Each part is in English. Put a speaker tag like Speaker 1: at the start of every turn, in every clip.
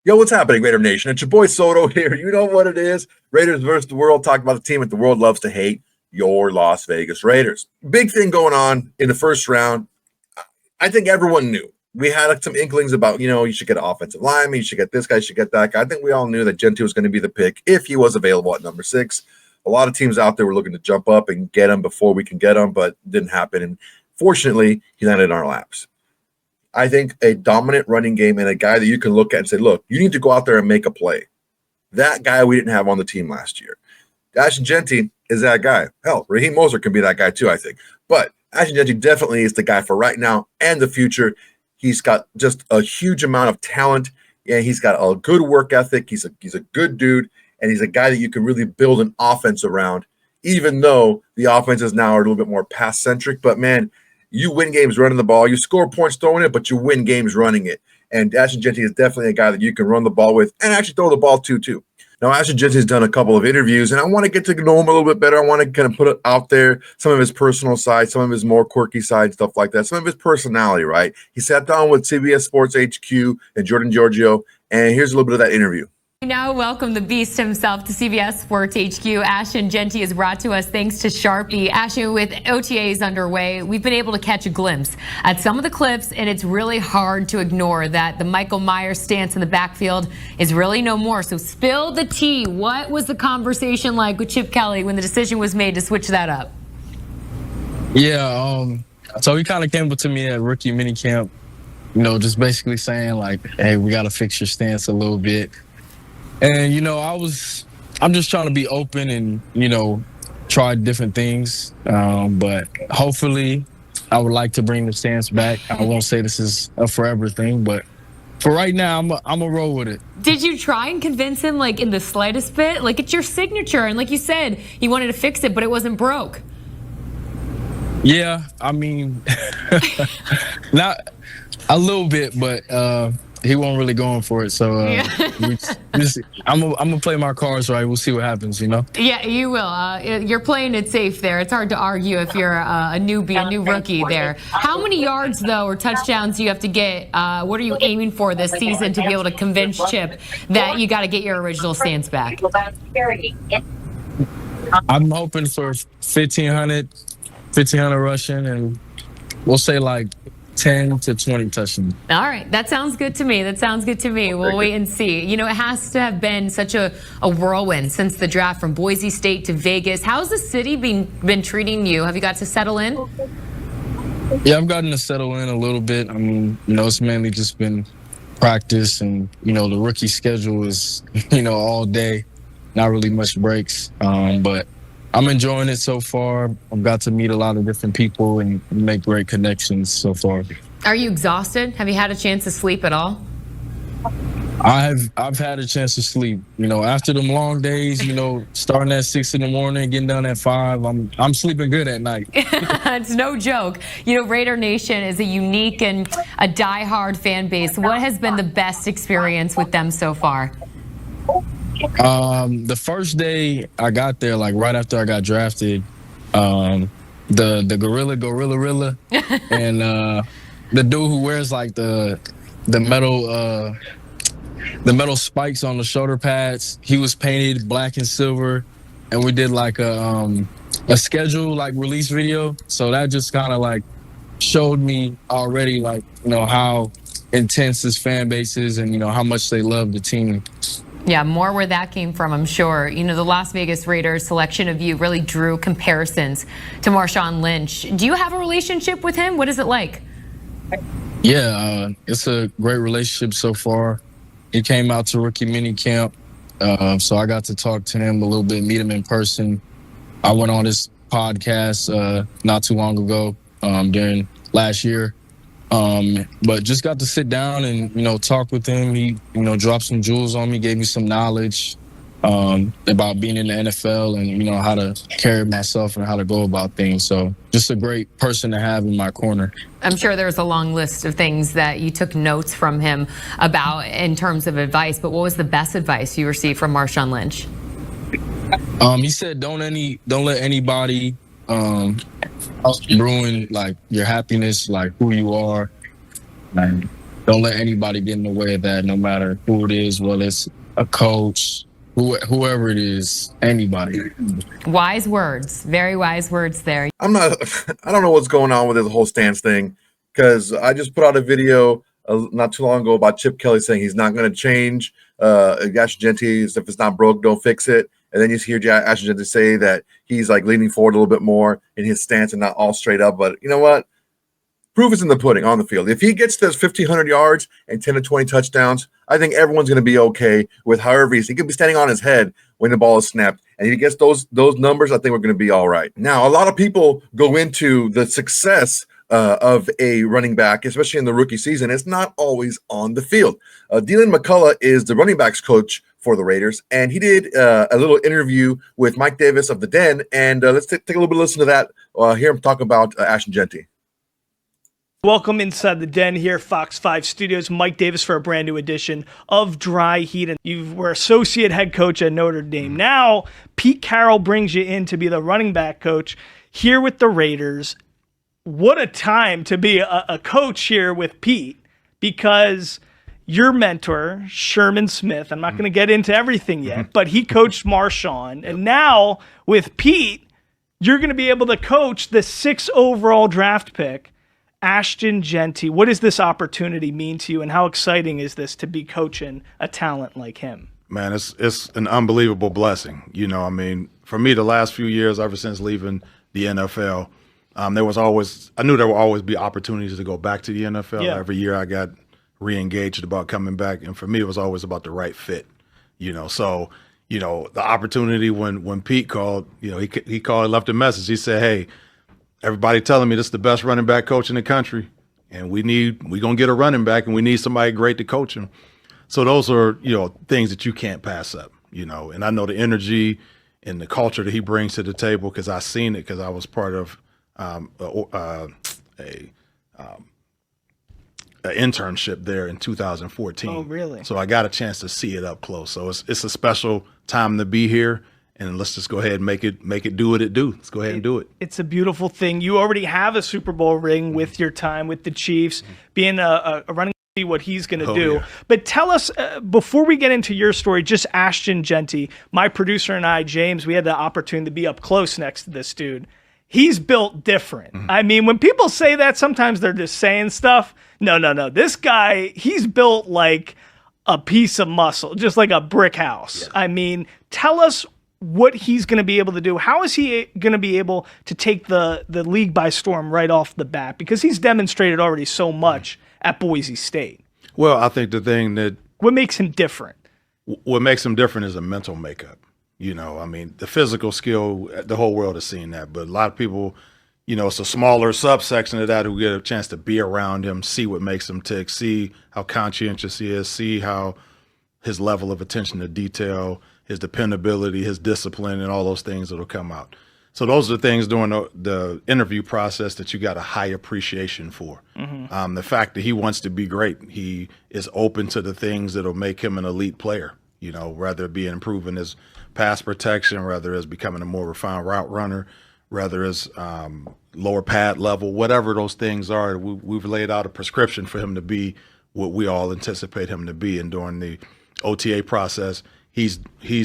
Speaker 1: Yo, what's happening, Raider Nation? It's your boy Soto here. You know what it is. Raiders versus the world. Talk about the team that the world loves to hate, your Las Vegas Raiders. Big thing going on in the first round. I think everyone knew. We had some inklings about, you should get an offensive lineman, you should get this guy, you should get that guy. I think we all knew that Jeanty was going to be the pick if he was available at number 6. A lot of teams out there were looking to jump up and get him before we can get him, but it didn't happen. And fortunately, he landed in our laps. I think a dominant running game and a guy that you can look at and say, look, you need to go out there and make a play. That guy we didn't have on the team last year. Ashton Jeanty is that guy. Hell, Raheem Moser can be that guy too, I think. But Ashton Jeanty definitely is the guy for right now and the future. He's got just a huge amount of talent, and he's got a good work ethic. He's a good dude, and he's a guy that you can really build an offense around, even though the offenses now are a little bit more pass-centric. But, man, you win games running the ball. You score points throwing it, but you win games running it. And Ashton Jeanty is definitely a guy that you can run the ball with and actually throw the ball to, too. Now, Ashton Jeanty has done a couple of interviews, and I want to get to know him a little bit better. I want to kind of put it out there, some of his personal side, some of his more quirky side, stuff like that, some of his personality, right? He sat down with CBS Sports HQ and Jordan Giorgio, and here's a little bit of that interview.
Speaker 2: We now welcome the beast himself to CBS Sports HQ. Ashton Jeanty is brought to us thanks to Sharpie. Ashton, with OTAs underway, we've been able to catch a glimpse at some of the clips, and it's really hard to ignore that the Michael Myers stance in the backfield is really no more. So spill the tea. What was the conversation like with Chip Kelly when the decision was made to switch that up?
Speaker 3: Yeah, so he kind of came up to me at rookie minicamp, just basically saying like, hey, we got to fix your stance a little bit. And, I'm just trying to be open and, try different things. But hopefully I would like to bring the stance back. I won't say this is a forever thing, but for right now, I'm going to roll with it.
Speaker 2: Did you try and convince him, like, in the slightest bit? Like, it's your signature. And like you said, he wanted to fix it, but it wasn't broke.
Speaker 3: Yeah, I mean, not a little bit, but he wasn't really going for it. So I'm gonna play my cards right. We'll see what happens,
Speaker 2: Yeah, you will. You're playing it safe there. It's hard to argue if you're a newbie, a new rookie there. How many yards, though, or touchdowns do you have to get? What are you aiming for this season to be able to convince Chip that you got to get your original stance back?
Speaker 3: I'm hoping for 1,500 rushing, and we'll say like 10 to 20 touchdowns.
Speaker 2: All right. That sounds good to me. We'll wait and see. It has to have been such a whirlwind since the draft from Boise State to Vegas. How's the city been treating you? Have you got to settle in?
Speaker 3: Yeah, I've gotten to settle in a little bit. I mean, it's mainly just been practice, and, the rookie schedule is, all day, not really much breaks. But I'm enjoying it so far. I've got to meet a lot of different people and make great connections so far.
Speaker 2: Are you exhausted? Have you had a chance to sleep at all?
Speaker 3: I've had a chance to sleep. After them long days, starting at 6 in the morning, getting done at 5, I'm sleeping good at night.
Speaker 2: It's no joke. Raider Nation is a unique and a diehard fan base. What has been the best experience with them so far?
Speaker 3: The first day I got there, like right after I got drafted, the gorilla and the dude who wears like the metal spikes on the shoulder pads, he was painted black and silver, and we did like a schedule like release video. So that just kind of like showed me already like how intense this fan base is, and how much they love the team.
Speaker 2: Yeah, more where that came from, I'm sure. The Las Vegas Raiders selection of you really drew comparisons to Marshawn Lynch. Do you have a relationship with him? What is it like?
Speaker 3: Yeah, it's a great relationship so far. He came out to rookie mini camp, so I got to talk to him a little bit, meet him in person. I went on his podcast not too long ago during last year. But just got to sit down and, talk with him. He, dropped some jewels on me, gave me some knowledge about being in the NFL and, how to carry myself and how to go about things. So just a great person to have in my corner.
Speaker 2: I'm sure there's a long list of things that you took notes from him about in terms of advice, but what was the best advice you received from Marshawn Lynch?
Speaker 3: He said, don't let anybody ruin like your happiness, like who you are. And Don't let anybody get in the way of that, no matter who it is, whether it's a coach, whoever it is, anybody.
Speaker 2: Wise words, very wise words there.
Speaker 1: I don't know what's going on with this whole stance thing, because I just put out a video not too long ago about Chip Kelly saying he's not going to change Ashton Jeanty. If it's not broke, don't fix it. And then you hear Ashton Jeanty say that he's like leaning forward a little bit more in his stance and not all straight up. But you know what? Proof is in the pudding on the field. If he gets those 1,500 yards and 10 to 20 touchdowns, I think everyone's going to be okay with however he could be standing on his head when the ball is snapped. And if he gets those numbers, I think we're going to be all right. Now, a lot of people go into the success of a running back, especially in the rookie season. It's not always on the field. Dylan McCullough is the running backs coach for the Raiders, and he did a little interview with Mike Davis of the Den. And let's take a little bit of listen to that. Hear him talk about Ashton Jeanty.
Speaker 4: Welcome inside the Den here, Fox 5 Studios. Mike Davis for a brand new edition of Dry Heat. And you were associate head coach at Notre Dame. Now, Pete Carroll brings you in to be the running back coach here with the Raiders. What a time to be a coach here with Pete, because your mentor, Sherman Smith, I'm not going to get into everything yet, but he coached Marshawn. And now with Pete, you're going to be able to coach the 6th overall draft pick, Ashton Jeanty. What does this opportunity mean to you, and how exciting is this to be coaching a talent like him?
Speaker 5: Man, it's an unbelievable blessing. You know, I mean, for me, the last few years, ever since leaving the NFL, I knew there would always be opportunities to go back to the NFL.
Speaker 4: Yeah.
Speaker 5: Every year I got re-engaged about coming back, and for me, it was always about the right fit. You know, so the opportunity when Pete called, he called and left a message. He said, "Hey, everybody telling me this is the best running back coach in the country, and we're gonna get a running back, and we need somebody great to coach him." So those are things that you can't pass up. And I know the energy and the culture that he brings to the table, because I've seen it, because I was part of an internship there in 2014.
Speaker 4: Oh, really?
Speaker 5: So I got a chance to see it up close. So it's a special time to be here. And let's just go ahead and make it do what it do. Let's go ahead and do it.
Speaker 4: It's a beautiful thing. You already have a Super Bowl ring with your time with the Chiefs, being a running see what he's going to do.
Speaker 5: Yeah.
Speaker 4: But tell us, before we get into your story, just Ashton Jeanty, my producer and I, James, we had the opportunity to be up close next to this dude. He's built different. I mean, when people say that, sometimes they're just saying stuff. No. This guy, he's built like a piece of muscle, just like a brick house. Yeah. I mean, tell us what he's going to be able to do. How is he going to be able to take the league by storm right off the bat? Because he's demonstrated already so much at Boise State.
Speaker 5: Well, I think the thing that
Speaker 4: what makes him different
Speaker 5: is a mental makeup. I mean, the physical skill, the whole world has seen that, but a lot of people, it's a smaller subsection of that who get a chance to be around him, see what makes him tick, see how conscientious he is, see how his level of attention to detail, his dependability, his discipline, and all those things that'll come out. So those are the things during the interview process that you got a high appreciation for. The fact that he wants to be great, he is open to the things that'll make him an elite player, whether it be improving his pass protection, whether it's becoming a more refined route runner, whether it's lower pad level, whatever those things are. We've laid out a prescription for him to be what we all anticipate him to be. And during the OTA process, he's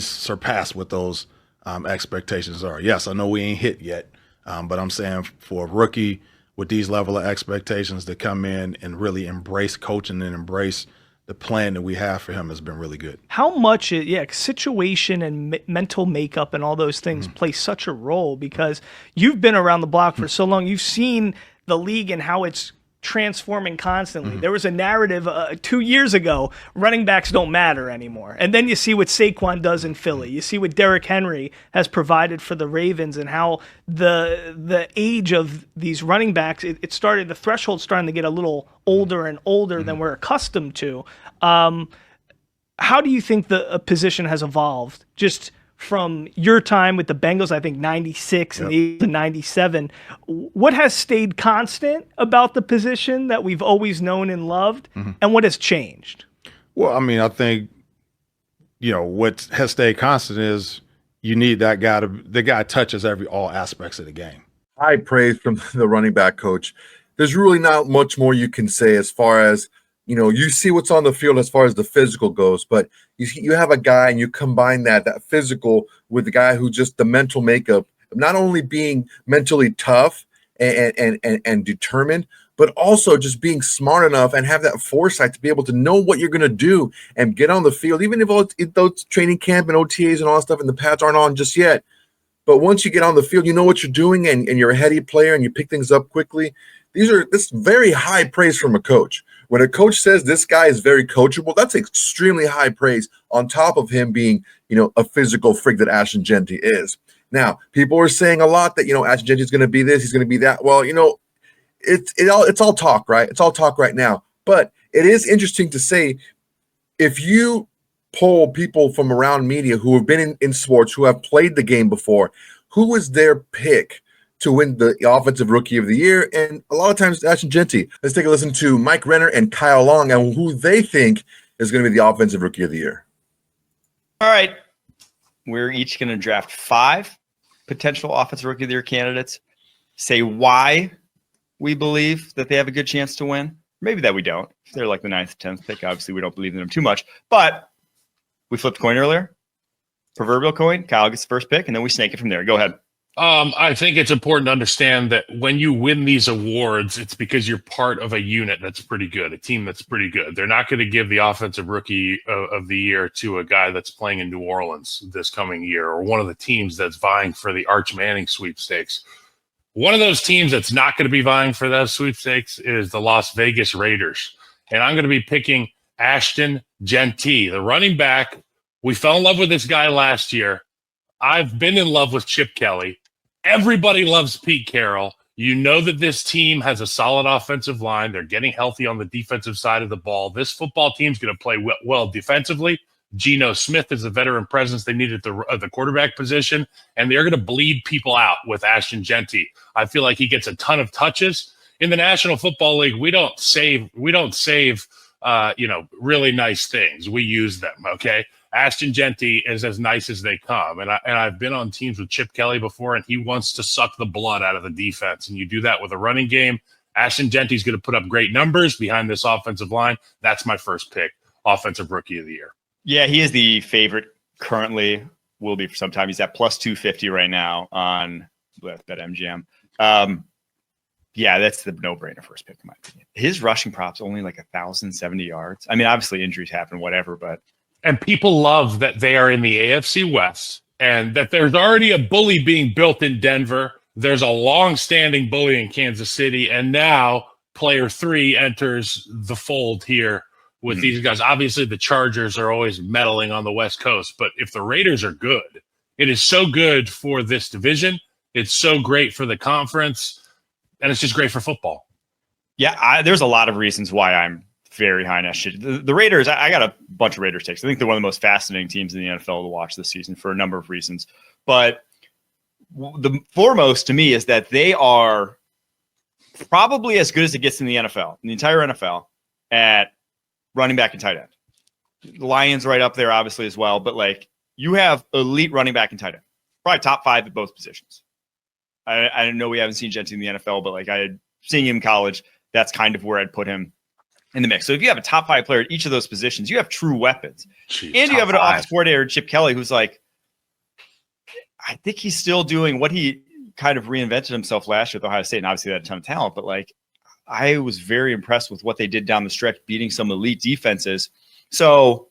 Speaker 5: surpassed what those expectations are. Yes, I know we ain't hit yet, but I'm saying for a rookie with these level of expectations to come in and really embrace coaching and embrace the plan that we have for him has been really good.
Speaker 4: How much, situation and mental makeup and all those things play such a role, because you've been around the block for so long. You've seen the league and how it's transforming constantly. There was a narrative 2 years ago, running backs don't matter anymore. And then you see what Saquon does in Philly. You see what Derrick Henry has provided for the Ravens, and how the age of these running backs, the threshold's starting to get a little older and older than we're accustomed to. How do you think the position has evolved just from your time with the Bengals, I think 96 and 97, what has stayed constant about the position that we've always known and loved, and what has changed?
Speaker 5: Well, I mean, I think, what has stayed constant is you need that guy the guy touches all aspects of the game.
Speaker 1: High praise from the running back coach. There's really not much more you can say as far as you see what's on the field as far as the physical goes, but you have a guy and you combine that physical with the guy who just the mental makeup, not only being mentally tough and determined, but also just being smart enough and have that foresight to be able to know what you're going to do and get on the field, even if those training camp and OTAs and all that stuff and the pads aren't on just yet. But once you get on the field, you know what you're doing and you're a heady player and you pick things up quickly. This is very high praise from a coach. When a coach says this guy is very coachable, that's extremely high praise on top of him being, a physical freak that Ashton Jeanty is. Now, people are saying a lot that, Ashton Jeanty is going to be this, he's going to be that. Well, it's all talk, right? It's all talk right now. But it is interesting to say, if you poll people from around media who have been in sports, who have played the game before, who is their pick to win the Offensive Rookie of the Year? And a lot of times, Ashton Jeanty. Let's take a listen to Mike Renner and Kyle Long and who they think is going to be the Offensive Rookie of the Year.
Speaker 6: All right. We're each going to draft 5 potential Offensive Rookie of the Year candidates, say why we believe that they have a good chance to win. Maybe that we don't. If they're like the 9th, 10th pick, obviously we don't believe in them too much. But we flipped a coin earlier. Proverbial coin. Kyle gets the first pick, and then we snake it from there. Go ahead.
Speaker 7: I think it's important to understand that when you win these awards, it's because you're part of a unit that's pretty good, a team that's pretty good. They're not going to give the Offensive Rookie of the Year to a guy that's playing in New Orleans this coming year or one of the teams that's vying for the Arch Manning sweepstakes. One of those teams that's not going to be vying for those sweepstakes is the Las Vegas Raiders. And I'm going to be picking Ashton Jeanty, the running back. We fell in love with this guy last year. I've been in love with Chip Kelly. Everybody loves Pete Carroll. You know that this team has a solid offensive line. They're getting healthy on the defensive side of the ball. This football team's going to play well defensively. Geno Smith is the veteran presence they need at the quarterback position, and they're going to bleed people out with Ashton Jeanty. I feel like he gets a ton of touches. In the National Football League, we don't save really nice things. We use them, okay? Ashton Jeanty is as nice as they come. And I've been on teams with Chip Kelly before, and he wants to suck the blood out of the defense. And you do that with a running game. Ashton Jeanty's going to put up great numbers behind this offensive line. That's my first pick, Offensive Rookie of the Year.
Speaker 6: Yeah, he is the favorite currently. Will be for some time. He's at plus 250 right now on BetMGM. Yeah, that's the no-brainer first pick in my opinion. His rushing prop's only like 1,070 yards. I mean, obviously injuries happen, whatever, but
Speaker 7: and people love that they are in the AFC West and that there's already a bully being built in Denver. There's a long-standing bully in Kansas City, and now player 3 enters the fold here with these guys. Obviously, the Chargers are always meddling on the West Coast, but if the Raiders are good, it is so good for this division. It's so great for the conference, and it's just great for football.
Speaker 6: Yeah, there's a lot of reasons why I'm very high on that shit. The Raiders, I got a bunch of Raiders takes. I think they're one of the most fascinating teams in the NFL to watch this season for a number of reasons. But the foremost to me is that they are probably as good as it gets in the NFL, in the entire NFL, at running back and tight end. The Lions right up there, obviously, as well. But, like, you have elite running back and tight end. Probably top 5 at both positions. I know we haven't seen Jeanty in the NFL, but, like, I had seen him in college. That's kind of where I'd put him in the mix. So if you have a top 5 player at each of those positions, you have true weapons.
Speaker 7: Jeez,
Speaker 6: and you have an offensive coordinator, Chip Kelly, who's like, I think he's still doing what he kind of reinvented himself last year with Ohio State. And obviously, they had a ton of talent, but like, I was very impressed with what they did down the stretch, beating some elite defenses. So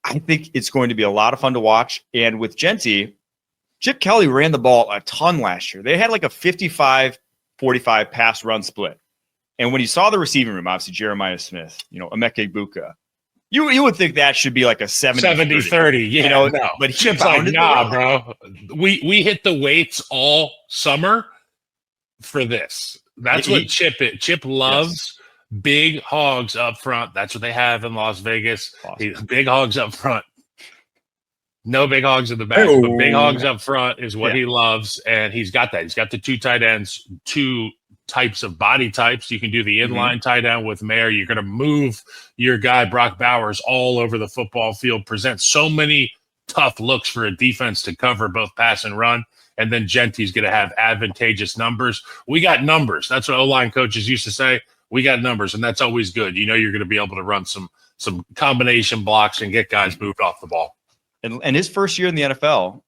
Speaker 6: I think it's going to be a lot of fun to watch. And with Jeanty, Chip Kelly ran the ball a ton last year. They had like a 55-45 pass run split. And when you saw the receiving room, obviously Jeremiah Smith, Emeka Egbuka, you would think that should be like a 70-30.
Speaker 7: Yeah,
Speaker 6: no.
Speaker 7: But Chip's like, nah, bro. We hit the weights all summer for this. That's what Chip is. Chip loves big hogs up front. That's what they have in Las Vegas. Awesome. Big hogs up front. No big hogs in the back, but big hogs up front is what he loves, and he's got that. He's got the 2 tight ends, 2 types of body types. You can do the inline tight end with Mayer. You're going to move your guy, Brock Bowers, all over the football field, present so many tough looks for a defense to cover both pass and run. And then Jeanty's going to have advantageous numbers. We got numbers. That's what O-line coaches used to say. we got numbers, and that's always good. You know, you're going to be able to run some combination blocks and get guys moved off the ball.
Speaker 6: And his first year in the NFL,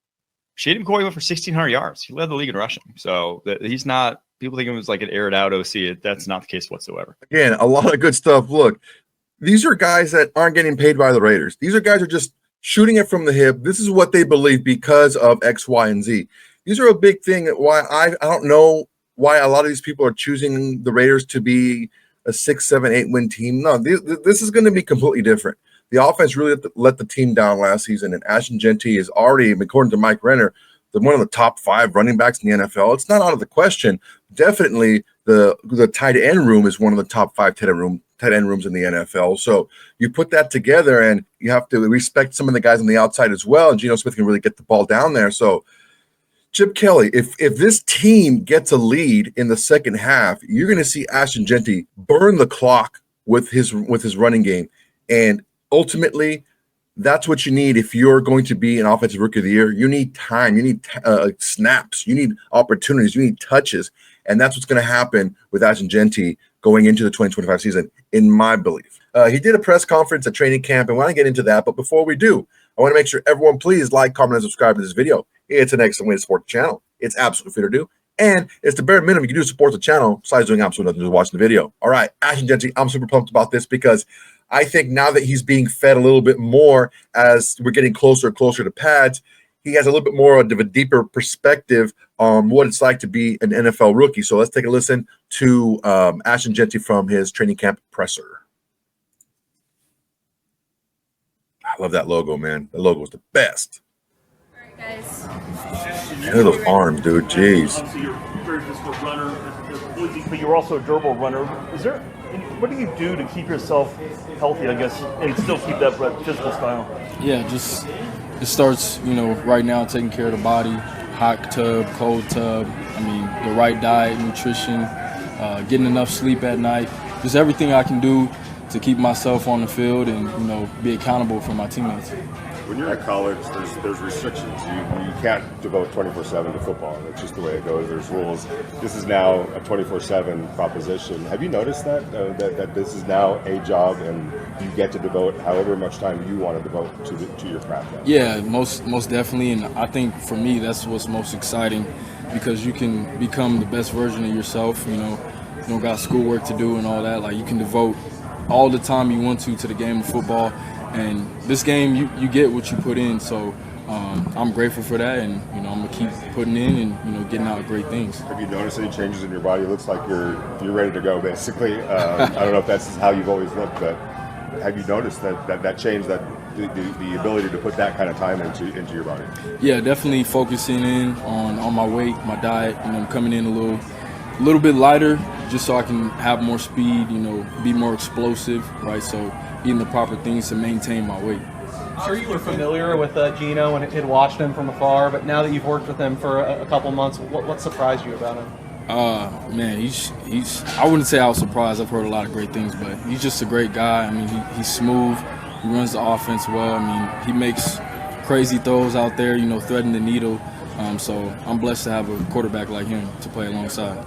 Speaker 6: Shady McCoy went for 1,600 yards. He led the league in rushing. So he's not. People think it was like an aired out OC. That's not the case whatsoever.
Speaker 1: Again, a lot of good stuff. Look, these are guys that aren't getting paid by the Raiders. These are guys who are just shooting it from the hip. This is what they believe because of X, Y, and Z. These are a big thing. Why I don't know why a lot of these people are choosing the Raiders to be a 6, 7, 8 win team. No, this is going to be completely different. The offense really let the team down last season, and Ashton Jeanty is already, according to Mike Renner, one of the top 5 running backs in the NFL. It's not out of the question. Definitely the tight end room is one of the top 5 tight end rooms in the NFL. So you put that together, and you have to respect some of the guys on the outside as well. And Geno Smith can really get the ball down there. So Chip Kelly, if this team gets a lead in the second half, you're going to see Ashton Jeanty burn the clock with his running game. And ultimately, that's what you need if you're going to be an offensive rookie of the year. You need time. You need snaps. You need opportunities. You need touches. And that's what's going to happen with Ashton Jeanty going into the 2025 season, in my belief. He did a press conference at training camp, and we want to get into that. But before we do, I want to make sure everyone please like, comment, and subscribe to this video. It's an excellent way to support the channel. It's absolutely free to do. And it's the bare minimum you can do to support the channel besides doing absolutely nothing, just watching the video. All right, Ashton Jeanty, I'm super pumped about this because I think now that he's being fed a little bit more as we're getting closer and closer to pads, he has a little bit more of a deeper perspective on what it's like to be an NFL rookie. So let's take a listen to Ashton Jeanty from his training camp presser. I love that logo, man. The logo is the best.
Speaker 8: All right, guys.
Speaker 1: Look at those arms, dude. Jeez.
Speaker 9: Obviously, you're a very physical runner, but you're also a durable runner. What do you do to keep yourself healthy, I guess, and still keep that physical style?
Speaker 3: Yeah, it starts, right now taking care of the body, hot tub, cold tub. I mean, the right diet, nutrition, getting enough sleep at night. Just everything I can do to keep myself on the field and, be accountable for my teammates.
Speaker 10: When you're at college, there's restrictions. You can't devote 24/7 to football. That's just the way it goes. There's rules. This is now a 24/7 proposition. Have you noticed that this is now a job and you get to devote however much time you want to devote to your craft?
Speaker 3: Yeah, most definitely. And I think for me, that's what's most exciting because you can become the best version of yourself. You don't got schoolwork to do and all that. Like you can devote all the time you want to the game of football. And this game, you get what you put in, so I'm grateful for that, and I'm gonna keep putting in and getting out great things.
Speaker 10: Have you noticed any changes in your body? It looks like you're ready to go, basically. I don't know if that's how you've always looked, but have you noticed that change, that the ability to put that kind of time into your body?
Speaker 3: Yeah, definitely focusing in on my weight, my diet. I'm coming in a little bit lighter, just so I can have more speed. Be more explosive, right? So eating the proper things to maintain my weight.
Speaker 11: I'm sure you were familiar with Geno and had watched him from afar, but now that you've worked with him for a couple months, what surprised you about him?
Speaker 3: Man, he's I wouldn't say I was surprised. I've heard a lot of great things, but he's just a great guy. I mean, he's smooth. He runs the offense well. I mean, he makes crazy throws out there, threading the needle. So I'm blessed to have a quarterback like him to play alongside.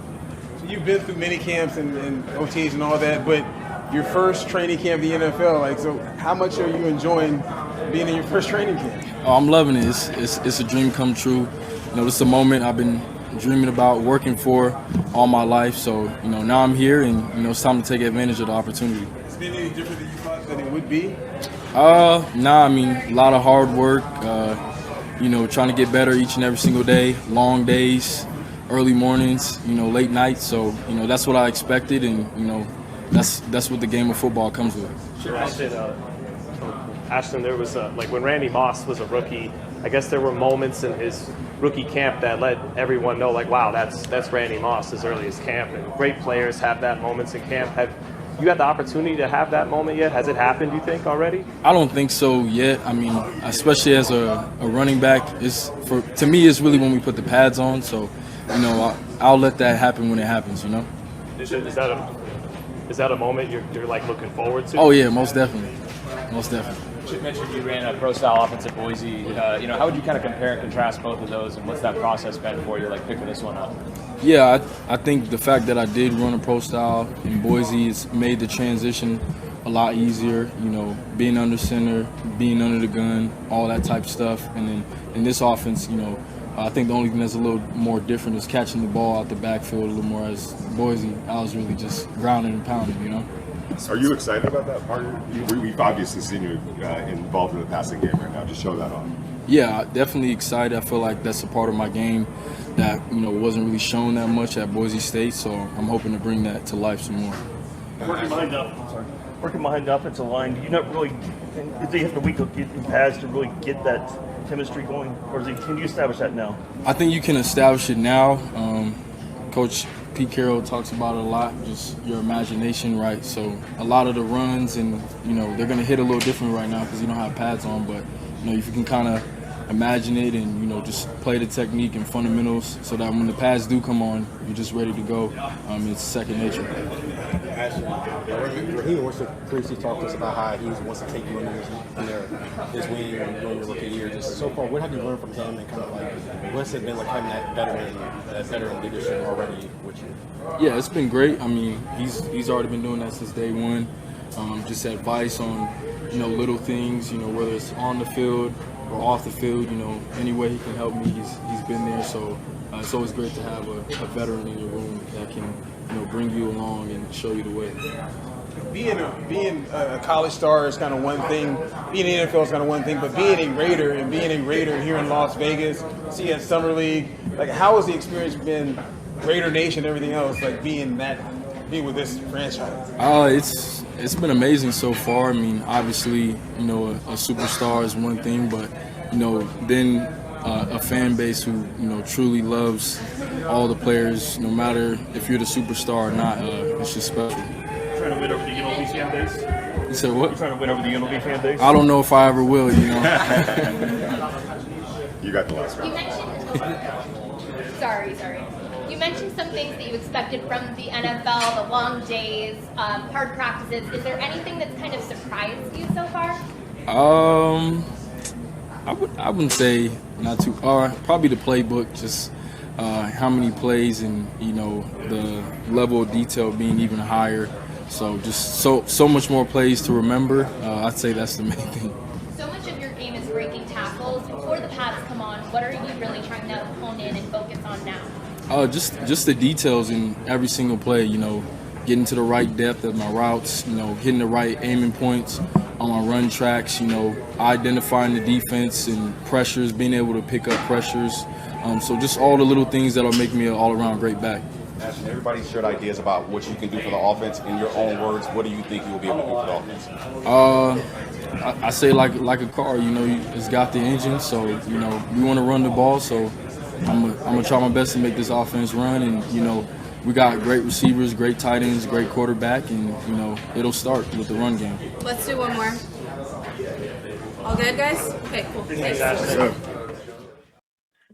Speaker 12: So you've been through mini camps and OTAs and all that, but your first training camp in the NFL, so how much are you enjoying being in your first training camp?
Speaker 3: Oh, I'm loving it. It's a dream come true. This is a moment I've been dreaming about, working for all my life. So, now I'm here and, it's time to take advantage of the opportunity.
Speaker 12: Has it been any different than you thought that it would be?
Speaker 3: Nah, I mean, a lot of hard work, trying to get better each and every single day, long days, early mornings, late nights. So, that's what I expected and, that's what the game of football comes with.
Speaker 9: Sure. Ashton, there was when Randy Moss was a rookie, I guess there were moments in his rookie camp that let everyone know, wow, that's Randy Moss as early as camp. And great players have that moments in camp. Have you had the opportunity to have that moment yet? Has it happened, you think, already?
Speaker 3: I don't think so yet. I mean, especially as a running back, to me, it's really when we put the pads on. So, I'll let that happen when it happens.
Speaker 9: Is that a moment you're looking forward to?
Speaker 3: Oh yeah, most definitely.
Speaker 11: You mentioned you ran a pro-style offense at Boise. How would you kind of compare and contrast both of those, and what's that process been for you, picking this one up?
Speaker 3: Yeah, I think the fact that I did run a pro style in Boise has made the transition a lot easier. You know, being under center, being under the gun, all that type of stuff. And then in this offense, you know, I think the only thing that's a little more different is catching the ball out the backfield a little more. As Boise, I was really just grounding and pounding, you know.
Speaker 10: Are you excited about that part? We've obviously seen you involved in the passing game right now. Just show that off.
Speaker 3: Yeah, definitely excited. I feel like that's a part of my game that, you know, wasn't really shown that much at Boise State, so I'm hoping to bring that to life some more.
Speaker 13: Working behind the offensive line, do you not really, did they have to wait to get in pads to really get that chemistry going, or can you establish that now?
Speaker 3: I think you can establish it now. Coach Pete Carroll talks about it a lot, just your imagination, right? So a lot of the runs, and, you know, they're going to hit a little different right now because you don't have pads on, but, you know, if you can kind of imagine it and, you know, just play the technique and fundamentals so that when the pads do come on, you're just ready to go. It's second nature.
Speaker 11: Raheem wants to previously talk to us about how he wants to take you under his wing during your rookie year. Just so far, what have you learned from him, and kind of like what's it been like having that veteran leadership already with you?
Speaker 3: Yeah, it's been great. I mean, he's already been doing that since day one. Just advice on, you know, little things, you know, whether it's on the field or off the field, you know, any way he can help me, he's been there. So it's always great to have a veteran in your room that can, you know, bring you along and show you the way.
Speaker 12: Being a college star is kind of one thing. Being in the NFL is kind of one thing, but being a Raider here in Las Vegas, see at Summer League, like how has the experience been? Raider Nation, everything else, like being with this franchise.
Speaker 3: It's been amazing so far. I mean, obviously, you know, a superstar is one thing, but, you know, then a fan base who, you know, truly loves all the players, no matter if you're the superstar or not, it's just special.
Speaker 13: Trying to win over the UNLV fan base?
Speaker 3: You said what?
Speaker 13: You're trying to win over the UNLV fan base?
Speaker 3: I don't know if I ever will, you know.
Speaker 10: You got the last round.
Speaker 8: Sorry. You mentioned some things that you expected from the NFL, the long days, hard practices. Is there anything that's kind of surprised you so far?
Speaker 3: I wouldn't say not too. Probably the playbook, just how many plays and, you know, the level of detail being even higher. So just so much more plays to remember. I'd say that's the main thing.
Speaker 8: So much of your game is breaking tackles. Before the pads come on, what are you really trying to hone in and focus on now?
Speaker 3: Just the details in every single play, you know, getting to the right depth of my routes, you know, hitting the right aiming points on my run tracks, you know, identifying the defense and pressures, being able to pick up pressures. So just all the little things that'll make me an all-around great back.
Speaker 14: Ashton, everybody shared ideas about what you can do for the offense. In your own words, what do you think you will be able to do for the offense?
Speaker 3: I say like a car, you know, it's got the engine, so, you know, we want to run the ball, so I'm gonna try my best to make this offense run, and, you know, we got great receivers, great tight ends, great quarterback, and, you know, it'll start with the run game.
Speaker 15: Let's do one more. All good, guys? Okay, cool. Thanks.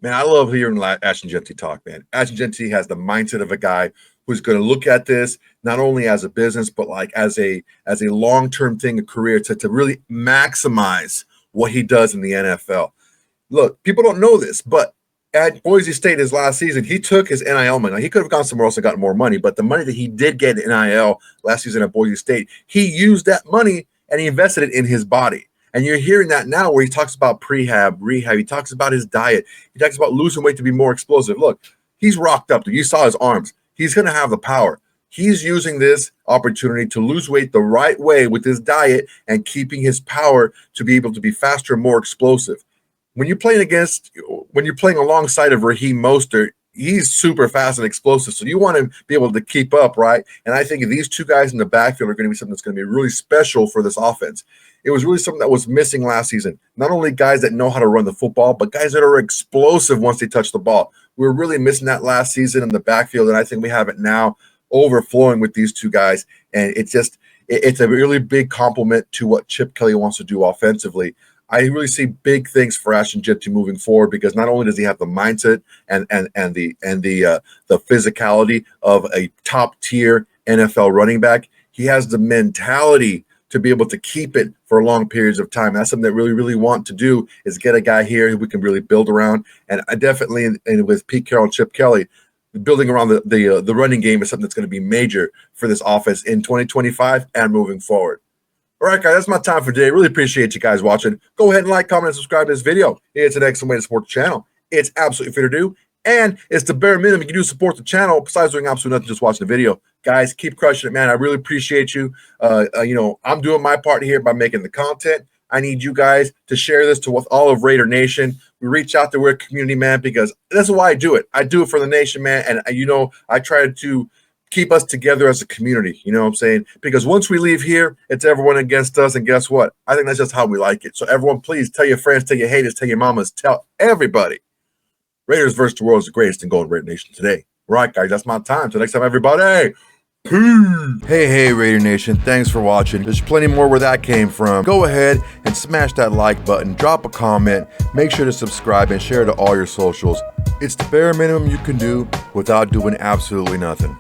Speaker 1: Man, I love hearing Ashton Jeanty talk, man. Ashton Jeanty has the mindset of a guy who's going to look at this not only as a business, but like as a long-term thing, a career to really maximize what he does in the NFL. Look, people don't know this, but at Boise State his last season, he took his NIL money. Now, he could have gone somewhere else and gotten more money, but the money that he did get in NIL last season at Boise State, he used that money and he invested it in his body. And you're hearing that now where he talks about rehab. He talks about his diet. He talks about losing weight to be more explosive. Look, he's rocked up. You saw his arms. He's going to have the power. He's using this opportunity to lose weight the right way with his diet and keeping his power to be able to be faster and more explosive. When you're playing alongside of Raheem Mostert, he's super fast and explosive. So you want to be able to keep up, right? And I think these two guys in the backfield are going to be something that's going to be really special for this offense. It was really something that was missing last season. Not only guys that know how to run the football, but guys that are explosive once they touch the ball. We were really missing that last season in the backfield, and I think we have it now overflowing with these two guys. And it's a really big compliment to what Chip Kelly wants to do offensively. I really see big things for Ashton Jeanty moving forward, because not only does he have the mindset and the physicality of a top tier NFL running back, he has the mentality to be able to keep it for long periods of time. That's something that really, really want to do, is get a guy here who we can really build around. And I definitely, and with Pete Carroll and Chip Kelly, building around the running game is something that's going to be major for this offense in 2025 and moving forward. All right, guys, that's my time for today. Really appreciate you guys watching. Go ahead and like, comment, and subscribe to this video. It's an excellent way to support the channel. It's absolutely free to do, and it's the bare minimum you can do to support the channel besides doing absolutely nothing, just watching the video. Guys, keep crushing it, man. I really appreciate you. I'm doing my part here by making the content. I need you guys to share this with all of Raider Nation. We reach out to we're a community, man, because that's why I do it. I do it for the nation, man, and I try to keep us together as a community, you know what I'm saying? Because once we leave here, it's everyone against us, and guess what? I think that's just how we like it. So everyone, please tell your friends, tell your haters, tell your mamas, tell everybody. Raiders versus the world is the greatest in Golden Raider Nation today. All right, guys, that's my time. Till next time, everybody. Peace. Hey, Raider Nation. Thanks for watching. There's plenty more where that came from. Go ahead and smash that like button. Drop a comment. Make sure to subscribe and share to all your socials. It's the bare minimum you can do without doing absolutely nothing.